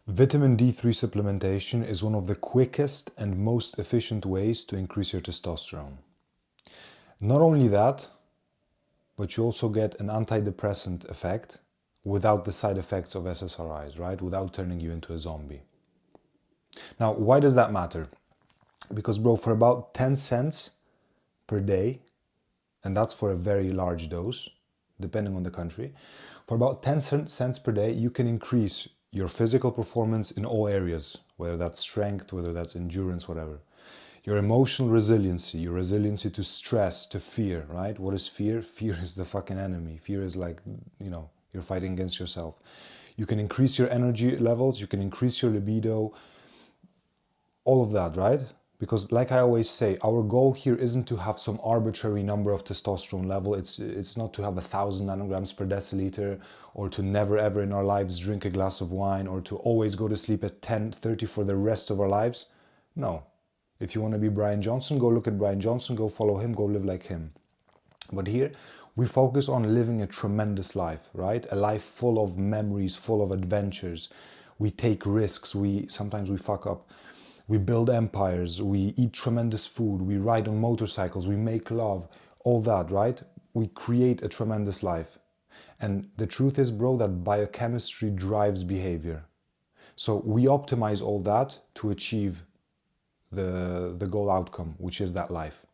Vitamin D3 supplementation is one of the quickest and most efficient ways to increase your testosterone. Not only that, but you also get an antidepressant effect without the side effects of SSRIs, right? Without turning you into a zombie. Now, why does that matter? Because, bro, for about 10 cents per day, and that's for a very large dose, depending on the country, for about 10 cents per day, you can increase your physical performance in all areas, whether that's strength, whether that's endurance, whatever. Your emotional resiliency, your resiliency to stress, to fear, right? What is fear? Fear is the fucking enemy. Fear is like, you're fighting against yourself. You can increase your energy levels, you can increase your libido, all of that, right? Because like I always say, our goal here isn't to have some arbitrary number of testosterone level. It's not to have 1,000 nanograms per deciliter, or to never ever in our lives drink a glass of wine, or to always go to sleep at 10:30 for the rest of our lives. No. If you want to be Brian Johnson, go look at Brian Johnson, go follow him, go live like him. But here, we focus on living a tremendous life, right? A life full of memories, full of adventures. We take risks, sometimes we fuck up. We build empires, we eat tremendous food, we ride on motorcycles, we make love, all that, right? We create a tremendous life. And the truth is, bro, that biochemistry drives behavior. So we optimize all that to achieve the goal outcome, which is that life.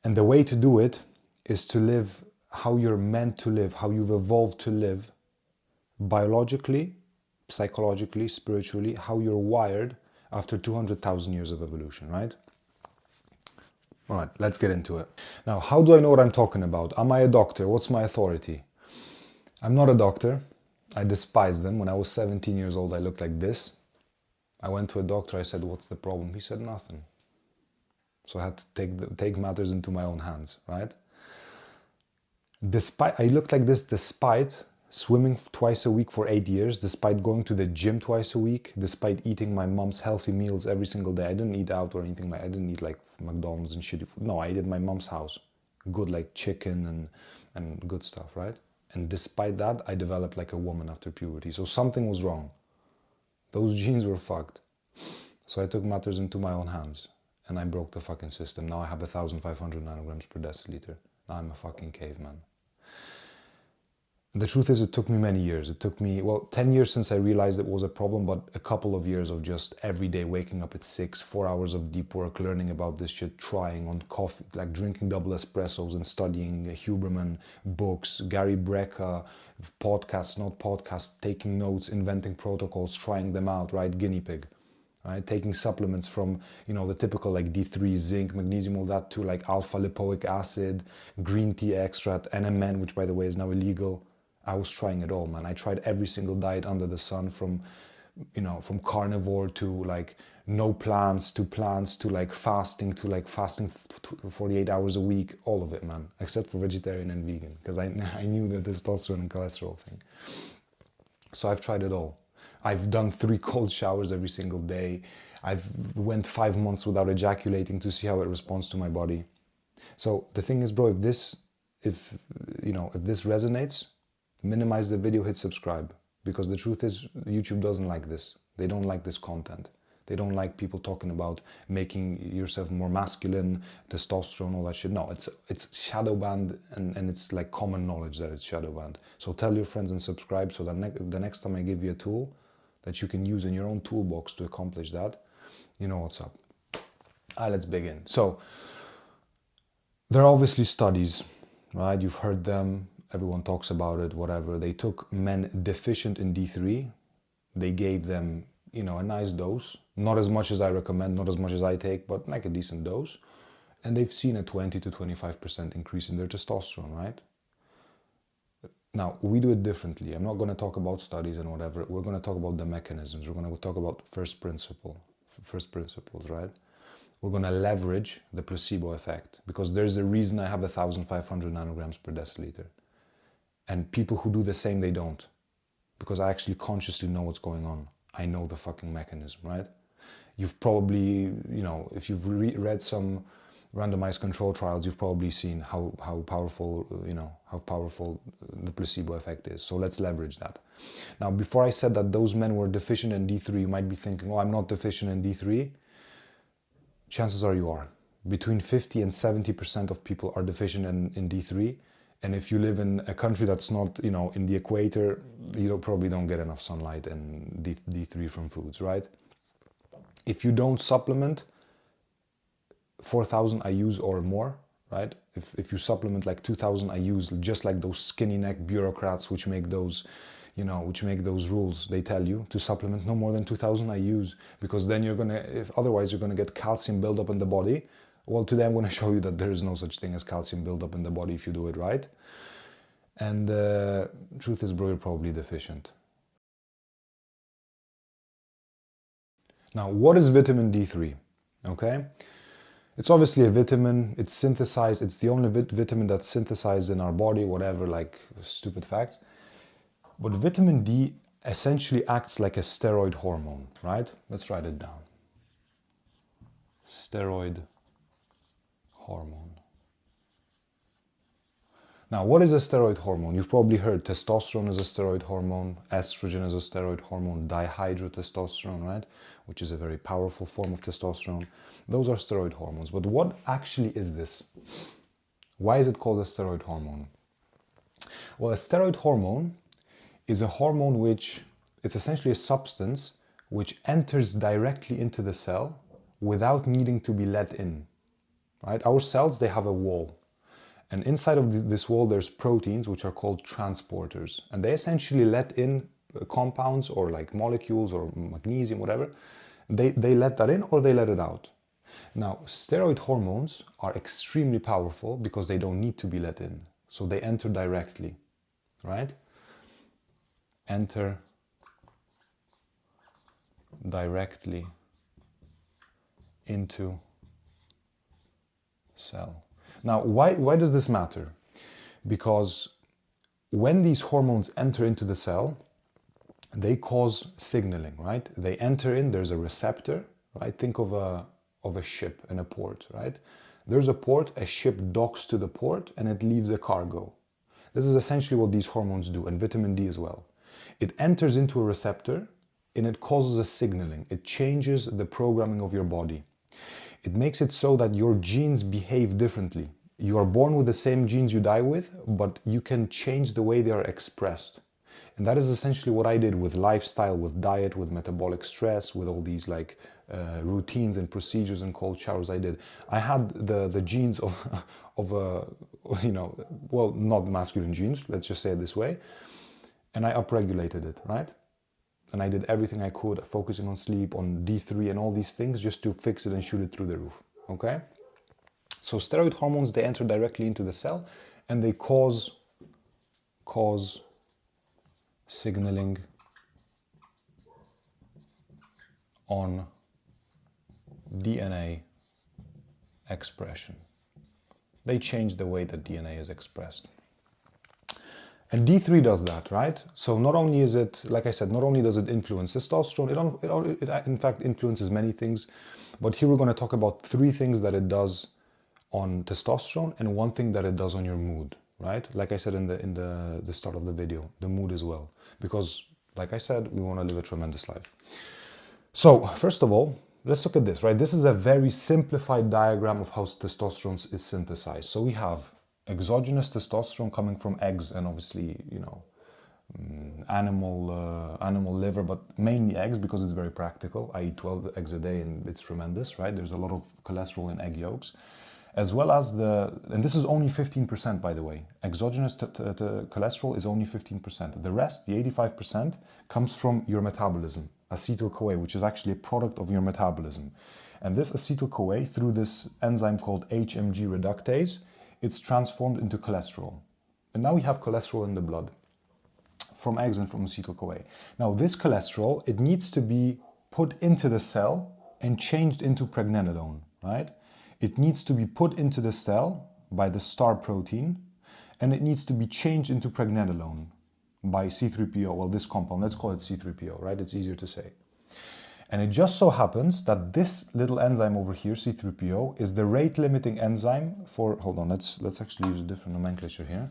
And the way to do it is to live how you're meant to live, how you've evolved to live, biologically, psychologically, spiritually, how you're wired after 200,000 years of evolution, right? All right, let's get into it. Now, how do I know what I'm talking about? Am I a doctor? What's my authority? I'm not a doctor. I despise them. When I was 17 years old, I looked like this. I went to a doctor, I said, what's the problem? He said, nothing. So I had to take matters into my own hands, right? I looked like this despite swimming twice a week for 8 years, despite going to the gym twice a week, despite eating my mom's healthy meals every single day. I didn't eat out or anything. I didn't eat like McDonald's and shitty food. No, I ate at my mom's house. Good like chicken and good stuff, right? And despite that, I developed like a woman after puberty. So something was wrong. Those genes were fucked. So I took matters into my own hands and I broke the fucking system. Now I have 1,500 nanograms per deciliter. Now I'm a fucking caveman. The truth is, it took me many years. It took me, 10 years since I realized it was a problem, but a couple of years of just every day waking up at 6, 4 hours of deep work, learning about this shit, trying on coffee, like drinking double espressos and studying Huberman books, Gary Brecka, podcasts, not podcasts, taking notes, inventing protocols, trying them out, right? Guinea pig. Right? Taking supplements from, the typical like D3, zinc, magnesium, all that, to like alpha lipoic acid, green tea extract, NMN, which by the way is now illegal. I was trying it all, man. I tried every single diet under the sun, from carnivore to like no plants to like fasting 48 hours a week, all of it, man, except for vegetarian and vegan, because I knew the testosterone and cholesterol thing. So I've tried it all. I've done 3 cold showers every single day. I've went 5 months without ejaculating to see how it responds to my body. So the thing is, bro, if this resonates, minimize the video, hit subscribe, because the truth is YouTube doesn't like this. They don't like this content. They don't like people talking about making yourself more masculine, testosterone, all that shit. No, it's shadow banned, and it's like common knowledge that it's shadow banned. So tell your friends and subscribe, so that the next time I give you a tool that you can use in your own toolbox to accomplish that, you know what's up. Let's begin. So there are obviously studies, right? You've heard them. Everyone talks about it, whatever. They took men deficient in D3. They gave them, a nice dose. Not as much as I recommend, not as much as I take, but like a decent dose. And they've seen a 20 to 25% increase in their testosterone, right? Now, we do it differently. I'm not going to talk about studies and whatever. We're going to talk about the mechanisms. We're going to talk about first principles, right? We're going to leverage the placebo effect, because there's a reason I have 1,500 nanograms per deciliter. And people who do the same, they don't. Because I actually consciously know what's going on. I know the fucking mechanism, right? You've probably, if you've read some randomized control trials, you've probably seen how powerful, how powerful the placebo effect is. So let's leverage that. Now, before I said that those men were deficient in D3, you might be thinking, oh, I'm not deficient in D3. Chances are you are. Between 50 and 70% of people are deficient in D3. And if you live in a country that's not, in the equator, you probably don't get enough sunlight and D3 from foods, right? If you don't supplement 4,000 IUs or more, right? If you supplement like 2,000 IUs, just like those skinny neck bureaucrats which make those, rules, they tell you to supplement no more than 2,000 IUs, because then otherwise you're gonna get calcium buildup in the body. Well, today I'm gonna show you that there is no such thing as calcium buildup in the body if you do it right. And truth is, bro, you're probably deficient. Now, what is vitamin D3? Okay. It's obviously a vitamin, it's synthesized, it's the only vitamin that's synthesized in our body, whatever, like stupid facts. But vitamin D essentially acts like a steroid hormone, right? Let's write it down. Steroid hormone. Now, what is a steroid hormone? You've probably heard testosterone is a steroid hormone, estrogen is a steroid hormone, dihydrotestosterone, right? Which is a very powerful form of testosterone. Those are steroid hormones. But what actually is this? Why is it called a steroid hormone? Well, a steroid hormone is a hormone it's essentially a substance which enters directly into the cell without needing to be let in, right? Our cells, they have a wall. And inside of this wall, there's proteins, which are called transporters. And they essentially let in compounds or like molecules or magnesium, whatever. They let that in or they let it out. Now, steroid hormones are extremely powerful because they don't need to be let in. So they enter directly, right? Enter directly into cell. Now, why does this matter? Because when these hormones enter into the cell, they cause signaling, right? They enter in, there's a receptor, right? Think of a ship in a port, right? There's a port, a ship docks to the port, and it leaves a cargo. This is essentially what these hormones do, and vitamin D as well. It enters into a receptor, and it causes a signaling. It changes the programming of your body. It makes it so that your genes behave differently. You are born with the same genes you die with, but you can change the way they are expressed. And that is essentially what I did with lifestyle, with diet, with metabolic stress, with all these like routines and procedures and cold showers I did. I had the genes of well, not masculine genes, let's just say it this way. And I upregulated it, right? And I did everything I could, focusing on sleep, on D3 and all these things just to fix it and shoot it through the roof, okay? So steroid hormones, they enter directly into the cell and they cause signaling on DNA expression. They change the way that DNA is expressed. And D3 does that, right? So not only is it, like I said, not only does it influence testosterone, it in fact influences many things. But here we're going to talk about 3 things that it does on testosterone and 1 thing that it does on your mood, right? Like I said in the start of the video, the mood as well. Because, like I said, we want to live a tremendous life. So, first of all, let's look at this, right? This is a very simplified diagram of how testosterone is synthesized. So we have exogenous testosterone coming from eggs and obviously, animal liver, but mainly eggs because it's very practical. I eat 12 eggs a day and it's tremendous, right? There's a lot of cholesterol in egg yolks. As well as and this is only 15%, by the way. Exogenous cholesterol is only 15%. The rest, the 85%, comes from your metabolism, acetyl-CoA, which is actually a product of your metabolism. And this acetyl-CoA, through this enzyme called HMG reductase, it's transformed into cholesterol. And now we have cholesterol in the blood from eggs and from acetyl-CoA. Now this cholesterol, it needs to be put into the cell and changed into pregnenolone, right? It needs to be put into the cell by the star protein, and it needs to be changed into pregnenolone by C3PO, well, this compound, let's call it C3PO, right? It's easier to say. And it just so happens that this little enzyme over here, C3PO, is the rate-limiting enzyme for, hold on, let's actually use a different nomenclature here.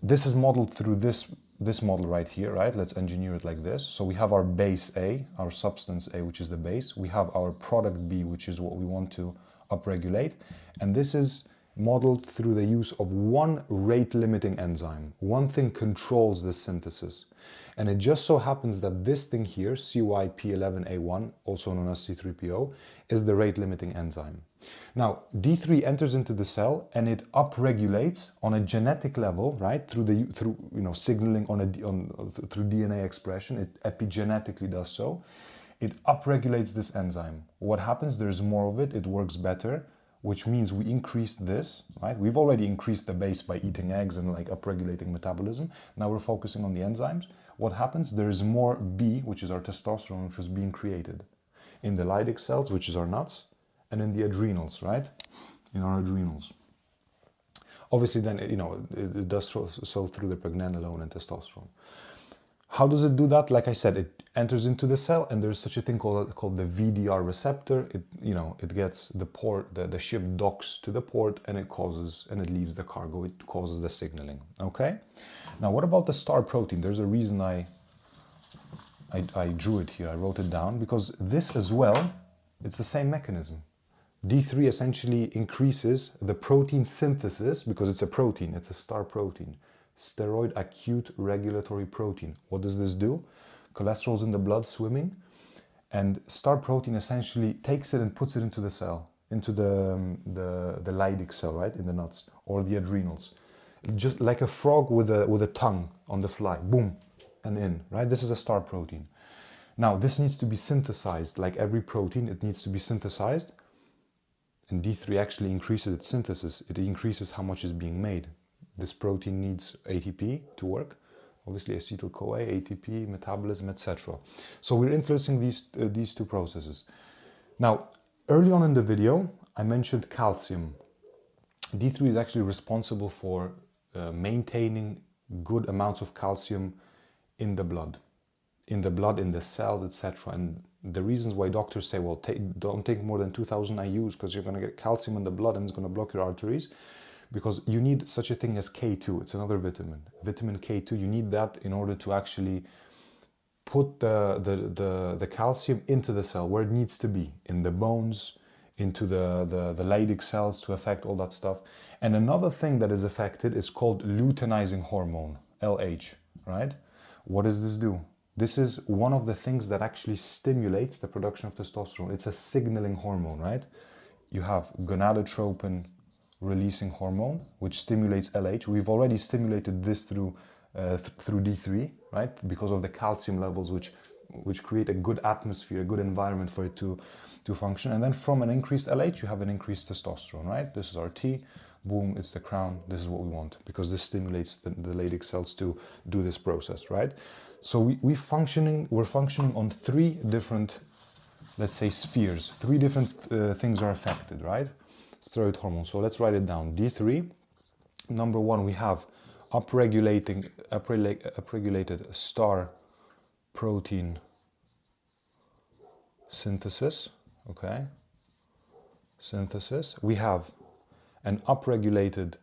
This is modeled through this model right here, right? Let's engineer it like this. So we have our base A, our substance A, which is the base. We have our product B, which is what we want to upregulate. And this is modeled through the use of one rate-limiting enzyme. One thing controls this synthesis. And it just so happens that this thing here, CYP11A1, also known as C3PO, is the rate-limiting enzyme. Now, D3 enters into the cell and it upregulates on a genetic level, right? Through signaling through DNA expression. It epigenetically does so. It upregulates this enzyme. What happens? There's more of it. It works better, which means we increase this, right? We've already increased the base by eating eggs and like upregulating metabolism. Now we're focusing on the enzymes. What happens? There is more B, which is our testosterone, which was being created in the Leydig cells, which is our nuts, and in the adrenals, right? In our adrenals. Obviously then, it does so through the pregnenolone and testosterone. How does it do that? Like I said, it enters into the cell and there's such a thing called the VDR receptor. It gets the port, the ship docks to the port and it leaves the cargo. It causes the signaling, okay? Now, what about the star protein? There's a reason I drew it here. I wrote it down because this as well, it's the same mechanism. D3 essentially increases the protein synthesis because it's a protein, it's a star protein. Steroid acute regulatory protein. What does this do? Cholesterol's in the blood swimming, and star protein essentially takes it and puts it into the cell, into the Leydig cell, right, in the nuts or the adrenals, just like a frog with a tongue on the fly, boom, and in, right? This is a star protein. Now this needs to be synthesized, like every protein, it needs to be synthesized, and D3 actually increases its synthesis. It increases how much is being made. This protein needs ATP to work, obviously acetyl-CoA, ATP, metabolism, etc. So we're influencing these two processes. Now, early on in the video, I mentioned calcium. D3 is actually responsible for maintaining good amounts of calcium in the blood, in the cells, etc. And the reasons why doctors say, well, don't take more than 2000 IUs because you're going to get calcium in the blood and it's going to block your arteries. Because you need such a thing as K2, it's another vitamin. Vitamin K2, you need that in order to actually put the calcium into the cell where it needs to be, in the bones, into the Leydig cells to affect all that stuff. And another thing that is affected is called luteinizing hormone, LH, right? What does this do? This is one of the things that actually stimulates the production of testosterone. It's a signaling hormone, right? You have gonadotropin releasing hormone, which stimulates LH. We've already stimulated this through D3, right? Because of the calcium levels, which create a good atmosphere, a good environment for it to function. And then from an increased LH, you have an increased testosterone, right? This is our T, boom, it's the crown. This is what we want because this stimulates the Leydig cells to do this process, right? So we're functioning on three different, let's say, spheres. Three different things are affected, right? Steroid hormone. So let's write it down. D3, number one, we have upregulated star protein synthesis, okay? Synthesis. We have an upregulated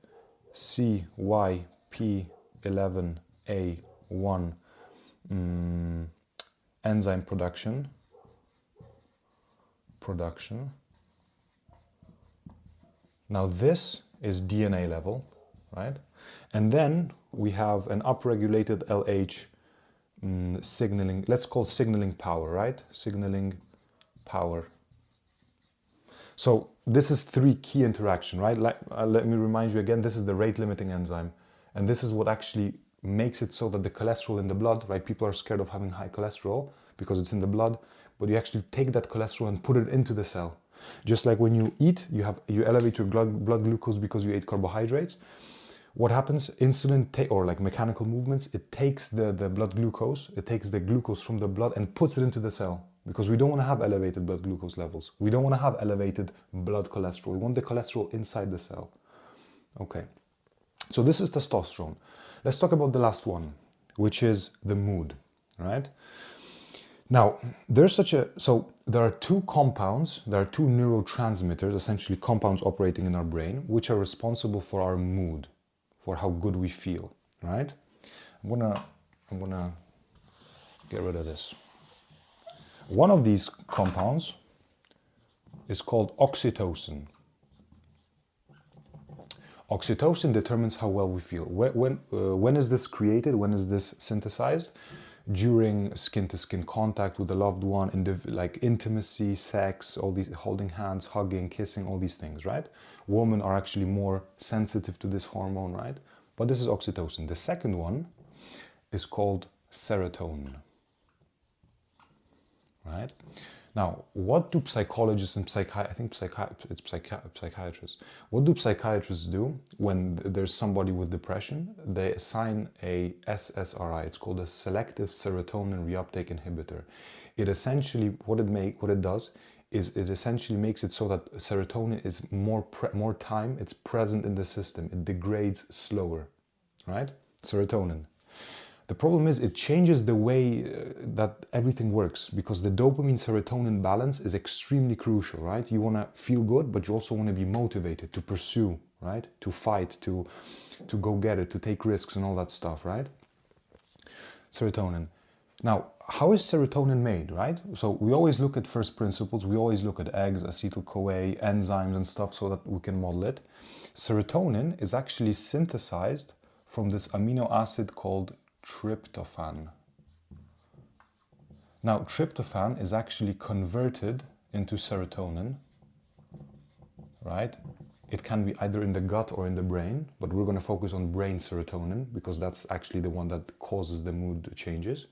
CYP11A1 enzyme production. Now this is DNA level, right? And then we have an upregulated LH signaling, let's call signaling power, right? Signaling power. So this is three key interaction, right? Let me remind you again, this is the rate limiting enzyme. And this is what actually makes it so that the cholesterol in the blood, right? People are scared of having high cholesterol because it's in the blood, but you actually take that cholesterol and put it into the cell. Just like when you eat, you elevate your blood glucose because you ate carbohydrates. What happens? Insulin, or like mechanical movements, it takes the blood glucose, it takes the glucose from the blood and puts it into the cell. Because we don't want to have elevated blood glucose levels. We don't want to have elevated blood cholesterol. We want the cholesterol inside the cell. Okay. So this is testosterone. Let's talk about the last one, which is the mood, right? Now, so there are two compounds, there are two neurotransmitters, essentially compounds operating in our brain, which are responsible for our mood, for how good we feel, right? I'm gonna get rid of this. One of these compounds is called oxytocin. Oxytocin determines how well we feel. When is this created? When is this synthesized? During skin-to-skin contact with a loved one, like intimacy, sex, all these, holding hands, hugging, kissing, all these things, right? Women are actually more sensitive to this hormone, right? But this is oxytocin. The second one is called serotonin, right? Now, what do psychologists and psychiatrists, what do psychiatrists do when there's somebody with depression? They assign a SSRI, it's called a selective serotonin reuptake inhibitor. It essentially, what it does is it essentially makes it so that serotonin is more time, it's present in the system, it degrades slower, right? Serotonin. The problem is it changes the way that everything works, because the dopamine serotonin balance is extremely crucial, right? You want to feel good, but you also want to be motivated to pursue, right? To fight, to go get it, to take risks and all that stuff, right? Serotonin. Now, how is serotonin made, right? So we always look at first principles. We always look at eggs, acetyl-CoA, enzymes and stuff so that we can model it. Serotonin is actually synthesized from this amino acid called tryptophan. Now, tryptophan is actually converted into serotonin, right? It can be either in the gut or in the brain, but we're going to focus on brain serotonin because that's actually the one that causes the mood changes.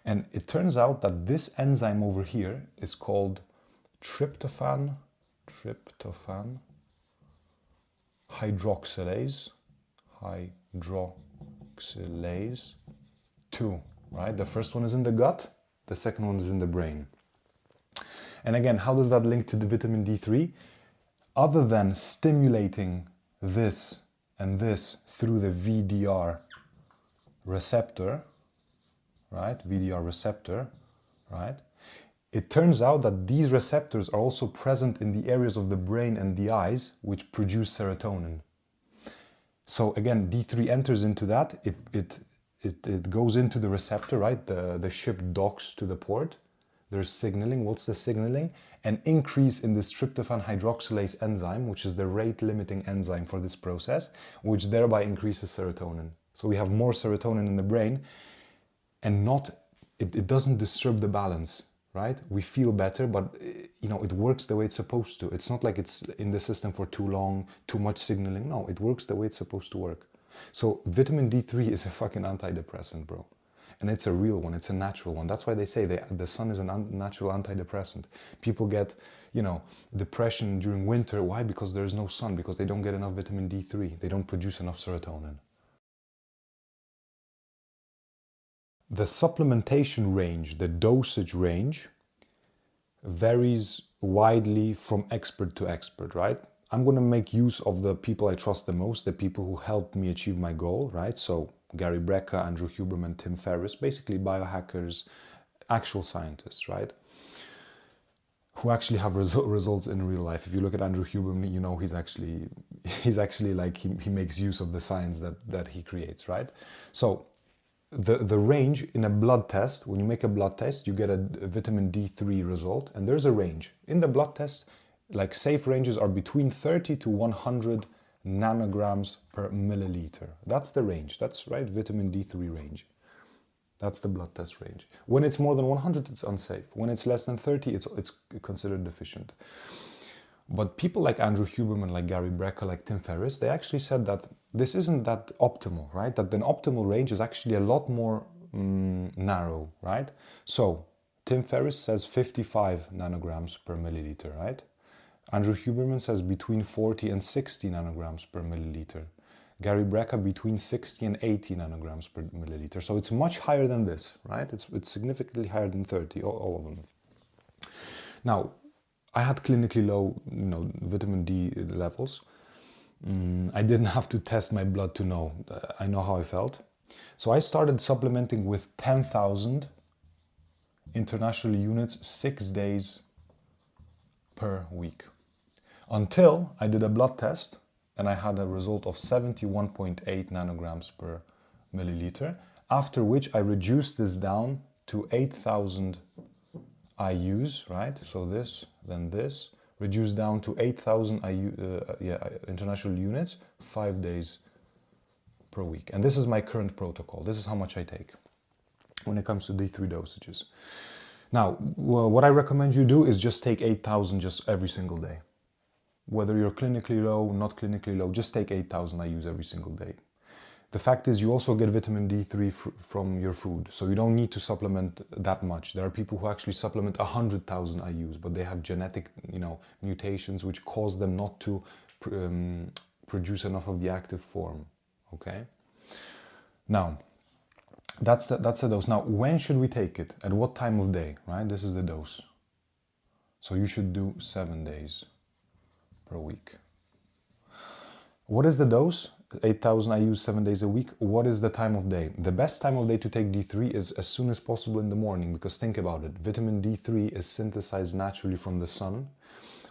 And it turns out that this enzyme over here is called tryptophan hydroxylase 2, right? The first one is in the gut, the second one is in the brain. And again, how does that link to the vitamin D3? Other than stimulating this and this through the VDR receptor, right? VDR receptor, right? It turns out that these receptors are also present in the areas of the brain and the eyes which produce serotonin. So again, D3 enters into that, it goes into the receptor, right? The ship docks to the port. There's signaling. What's the signaling? An increase in this tryptophan hydroxylase enzyme, which is the rate-limiting enzyme for this process, which thereby increases serotonin. So we have more serotonin in the brain, and it doesn't disturb the balance, right? We feel better, but it works the way it's supposed to. It's not like it's in the system for too long, too much signaling. No, it works the way it's supposed to work. So vitamin D3 is a fucking antidepressant, bro. And it's a real one, it's a natural one. That's why they say the sun is a natural antidepressant. People get, depression during winter. Why? Because there's no sun, because they don't get enough vitamin D3. They don't produce enough serotonin. The supplementation range, the dosage range, varies widely from expert to expert, right? I'm going to make use of the people I trust the most, the people who helped me achieve my goal, right? So Gary Brecka, Andrew Huberman, Tim Ferriss, basically biohackers, actual scientists, right? Who actually have results in real life. If you look at Andrew Huberman, he's actually like, he makes use of the science that he creates, right? So the range in a blood test, when you make a blood test, you get a vitamin D3 result, and there's a range. In the blood test, like safe ranges are between 30 to 100 nanograms per milliliter. That's the range. That's right, vitamin D3 range. That's the blood test range. When it's more than 100, it's unsafe. When it's less than 30, it's considered deficient. But people like Andrew Huberman, like Gary Brecka, like Tim Ferriss, they actually said that this isn't that optimal, right? That the optimal range is actually a lot more narrow, right? So Tim Ferriss says 55 nanograms per milliliter, right? Andrew Huberman says between 40 and 60 nanograms per milliliter. Gary Brecka between 60 and 80 nanograms per milliliter. So it's much higher than this, right? It's significantly higher than 30, all of them. Now, I had clinically low, vitamin D levels. I didn't have to test my blood to know. I know how I felt. So I started supplementing with 10,000 international units 6 days per week. Until I did a blood test and I had a result of 71.8 nanograms per milliliter, after which I reduced this down to 8,000 IUs, right? So this, then this, reduced down to 8,000 international units 5 days per week. And this is my current protocol. This is how much I take when it comes to D3 dosages. Now, what I recommend you do is just take 8,000 just every single day. Whether you're clinically low, not clinically low, just take 8,000 IUs every single day. The fact is you also get vitamin D3 from your food, so you don't need to supplement that much. There are people who actually supplement 100,000 IUs, but they have genetic, mutations which cause them not to produce enough of the active form, okay? Now, that's the dose. Now, when should we take it? At what time of day, right? This is the dose. So you should do 7 days per week. What is the dose? 8,000 IUs 7 days a week. What is the time of day? The best time of day to take D3 is as soon as possible in the morning, because think about it. Vitamin D3 is synthesized naturally from the sun,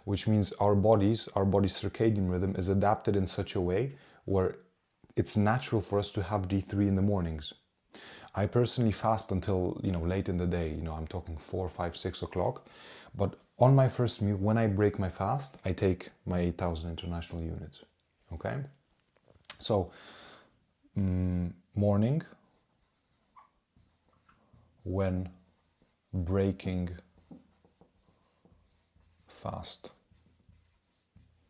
which means our body's circadian rhythm is adapted in such a way where it's natural for us to have D3 in the mornings. I personally fast until, late in the day, I'm talking 4, 5, 6 o'clock. But on my first meal, when I break my fast, I take my 8,000 international units, okay? So, morning, when breaking fast,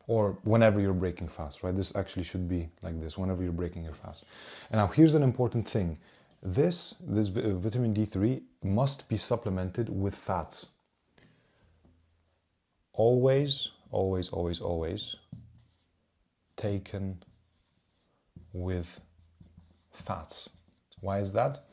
or whenever you're breaking fast, right? This actually should be like this, whenever you're breaking your fast. And now here's an important thing. This vitamin D3 must be supplemented with fats. Always, always, always, always taken with fats. Why is that?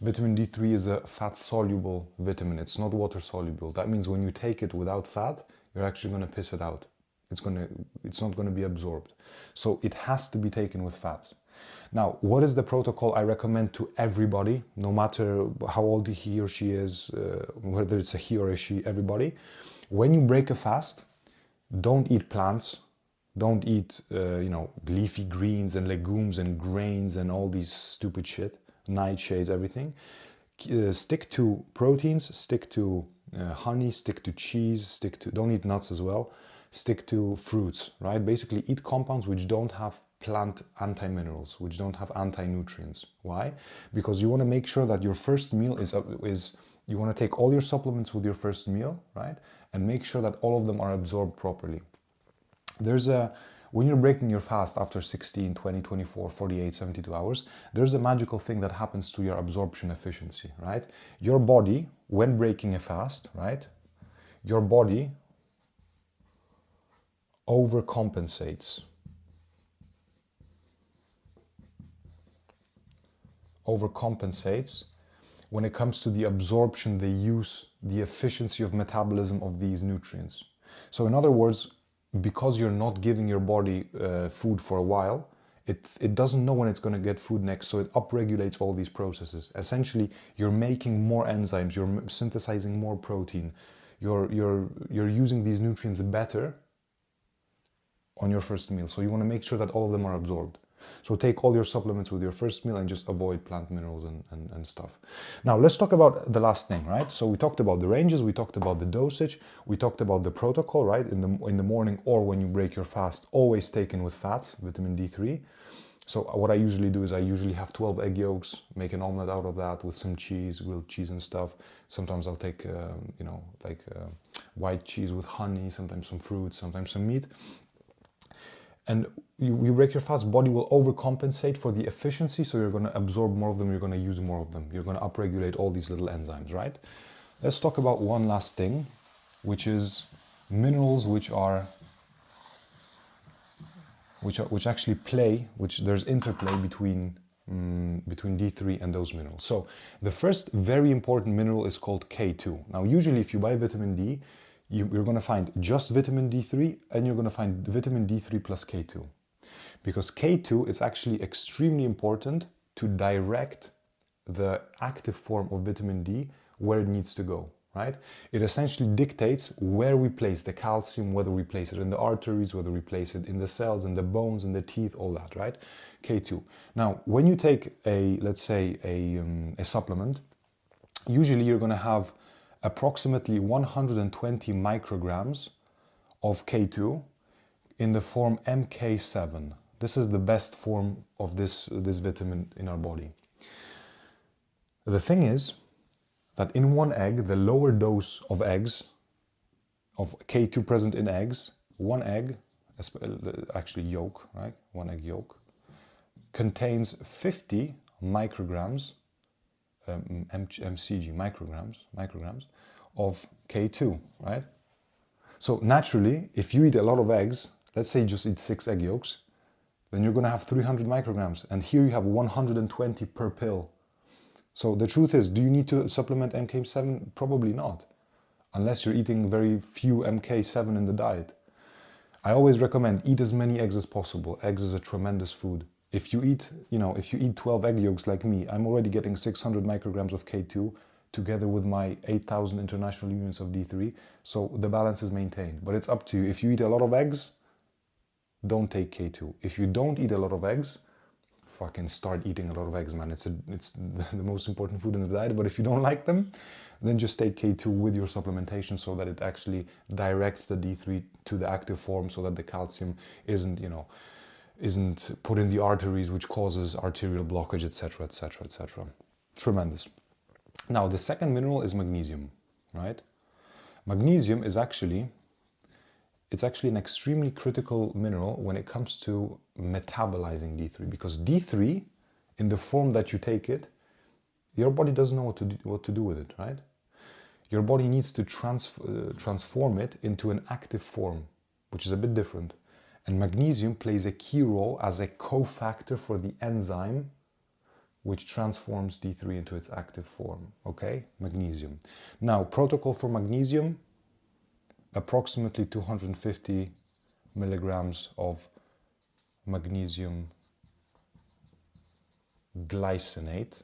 Vitamin D3 is a fat-soluble vitamin. It's not water-soluble. That means when you take it without fat, you're actually going to piss it out. It's not going to be absorbed. So it has to be taken with fats. Now, what is the protocol I recommend to everybody, no matter how old he or she is, whether it's a he or a she, everybody? When you break a fast, don't eat plants. Don't eat, leafy greens and legumes and grains and all these stupid shit, nightshades, everything. Stick to proteins, stick to honey, stick to cheese, don't eat nuts as well. Stick to fruits, right? Basically eat compounds which don't have plant anti-minerals, which don't have anti-nutrients. Why? Because you want to make sure that your first meal is you want to take all your supplements with your first meal, right? And make sure that all of them are absorbed properly. When you're breaking your fast after 16, 20, 24, 48, 72 hours, there's a magical thing that happens to your absorption efficiency, right? Your body, when breaking a fast, right? Your body overcompensates. Overcompensates when it comes to the absorption, the use, the efficiency of metabolism of these nutrients. So in other words, because you're not giving your body food for a while, it doesn't know when it's going to get food next, so it upregulates all these processes. Essentially, you're making more enzymes, you're synthesizing more protein, you're using these nutrients better on your first meal. So you want to make sure that all of them are absorbed. So take all your supplements with your first meal and just avoid plant minerals and stuff. Now let's talk about the last thing, right? So we talked about the ranges, we talked about the dosage, we talked about the protocol, right? In the morning or when you break your fast, always taken with fats, vitamin D3. So what I usually do is I usually have 12 egg yolks, make an omelet out of that with some cheese, grilled cheese and stuff. Sometimes I'll take, white cheese with honey, sometimes some fruits, sometimes some meat. And you break your fast, body will overcompensate for the efficiency, so you're going to absorb more of them, you're going to use more of them. You're going to upregulate all these little enzymes, right? Let's talk about one last thing, which is minerals which actually there's interplay between D3 and those minerals. So the first very important mineral is called K2. Now usually if you buy vitamin D, you're going to find just vitamin D3 and you're going to find vitamin D3 plus K2. Because K2 is actually extremely important to direct the active form of vitamin D where it needs to go, right? It essentially dictates where we place the calcium, whether we place it in the arteries, whether we place it in the cells, in the bones, in the teeth, all that, right? K2. Now, when you take let's say a supplement, usually you're going to have approximately 120 micrograms of K2 in the form MK7. This is the best form of this vitamin in our body. The thing is that in one egg, the lower dose of eggs, of K2 present in eggs, one egg, actually yolk, right? One egg yolk, contains 50 micrograms, mcg, micrograms of K2, right? So naturally, if you eat a lot of eggs, let's say you just eat 6 egg yolks, then you're going to have 300 micrograms. And here you have 120 per pill. So the truth is, do you need to supplement MK7? Probably not, unless you're eating very few MK7 in the diet. I always recommend eat as many eggs as possible. Eggs is a tremendous food. If you eat, if you eat 12 egg yolks like me, I'm already getting 600 micrograms of K2 together with my 8,000 international units of D3. So the balance is maintained, but it's up to you. If you eat a lot of eggs, don't take K2. If you don't eat a lot of eggs, fucking start eating a lot of eggs, man. It's the most important food in the diet, but if you don't like them, then just take K2 with your supplementation so that it actually directs the D3 to the active form so that the calcium isn't put in the arteries, which causes arterial blockage, etc., etc., etc. Tremendous. Now, the second mineral is magnesium, right? Magnesium is actually an extremely critical mineral when it comes to metabolizing D3, because D3, in the form that you take it, your body doesn't know what to do with it, right? Your body needs to transform it into an active form, which is a bit different. And magnesium plays a key role as a cofactor for the enzyme which transforms D3 into its active form, okay? Magnesium. Now, protocol for magnesium, approximately 250 milligrams of magnesium glycinate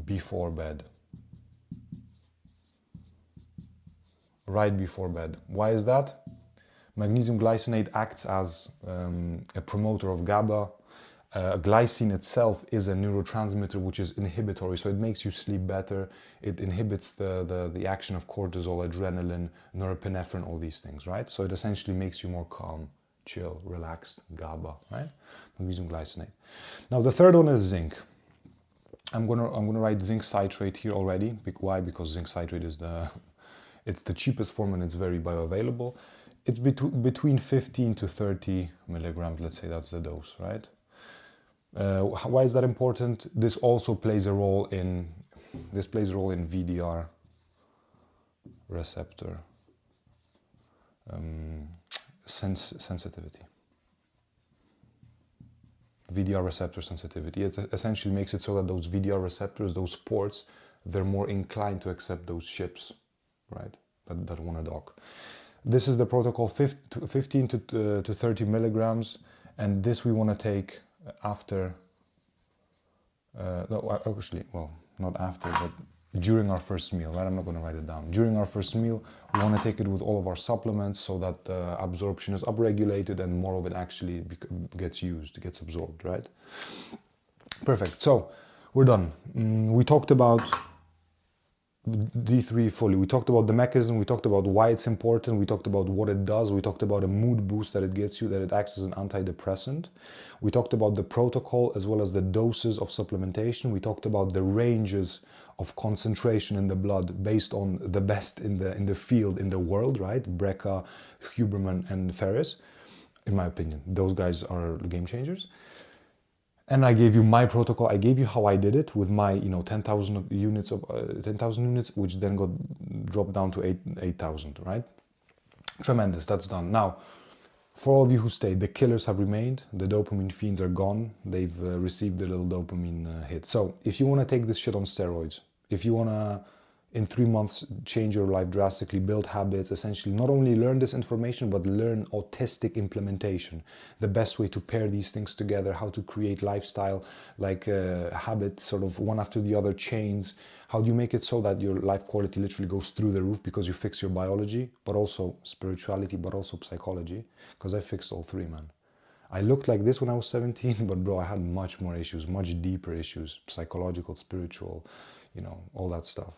before bed. Right before bed. Why is that? Magnesium glycinate acts as a promoter of GABA. Glycine itself is a neurotransmitter which is inhibitory, so it makes you sleep better. It inhibits the action of cortisol, adrenaline, norepinephrine, all these things, right? So it essentially makes you more calm, chill, relaxed, GABA, right? Magnesium glycinate. Now the third one is zinc. I'm gonna write zinc citrate here already. Why? Because zinc citrate is it's the cheapest form and it's very bioavailable. It's between 15 to 30 milligrams, let's say that's the dose, right? Why is that important? This also plays a role in VDR receptor sensitivity. VDR receptor sensitivity. It essentially makes it so that those VDR receptors, those ports, they're more inclined to accept those ships, right? That want to dock. This is the protocol, 15 to 30 milligrams, and this we want to take after, not after, but during our first meal, right? I'm not going to write it down. During our first meal, we want to take it with all of our supplements so that absorption is upregulated and more of it actually gets absorbed, right? Perfect. So we're done. We talked about D3 fully. We talked about the mechanism, we talked about why it's important, we talked about what it does, we talked about a mood boost that it gets you, that it acts as an antidepressant. We talked about the protocol as well as the doses of supplementation. We talked about the ranges of concentration in the blood based on the best in the field, in the world, right? Brecka, Huberman and Ferris, in my opinion. Those guys are game changers. And I gave you my protocol. I gave you how I did it with my 10,000 units, which then got dropped down to 8,000, right? Tremendous. That's done. Now, for all of you who stayed, the killers have remained. The dopamine fiends are gone. They've received their little dopamine hit. So if you want to take this shit on steroids, if you want to in 3 months, change your life drastically, build habits, essentially not only learn this information, but learn autistic implementation, the best way to pair these things together, how to create lifestyle, like habits, sort of one after the other chains. How do you make it so that your life quality literally goes through the roof because you fix your biology, but also spirituality, but also psychology? Because I fixed all three, man. I looked like this when I was 17, but bro, I had much more issues, much deeper issues, psychological, spiritual, you know, all that stuff,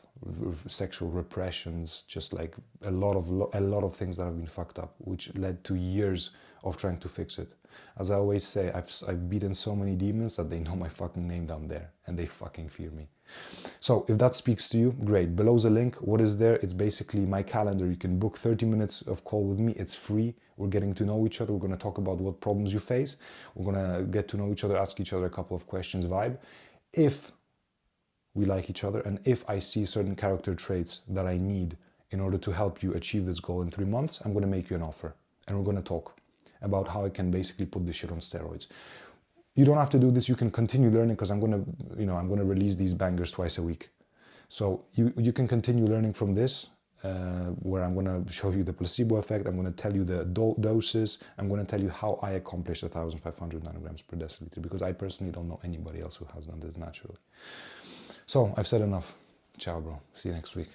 sexual repressions, just like a lot of things that have been fucked up, which led to years of trying to fix it. As I always say, I've beaten so many demons that they know my fucking name down there and they fucking fear me. So if that speaks to you, great. Below's a link. What is there? It's basically my calendar. You can book 30 minutes of call with me. It's free. We're getting to know each other. We're going to talk about what problems you face. We're going to get to know each other, ask each other a couple of questions vibe. If we like each other and if I see certain character traits that I need in order to help you achieve this goal in 3 months, I'm going to make you an offer and we're going to talk about how I can basically put this shit on steroids. You don't have to do this. You can continue learning because I'm going to release these bangers twice a week. So you can continue learning from this, where I'm going to show you the placebo effect. I'm going to tell you the doses. I'm going to tell you how I accomplished 1,500 nanograms per deciliter, because I personally don't know anybody else who has done this naturally. So I've said enough. Ciao, bro. See you next week.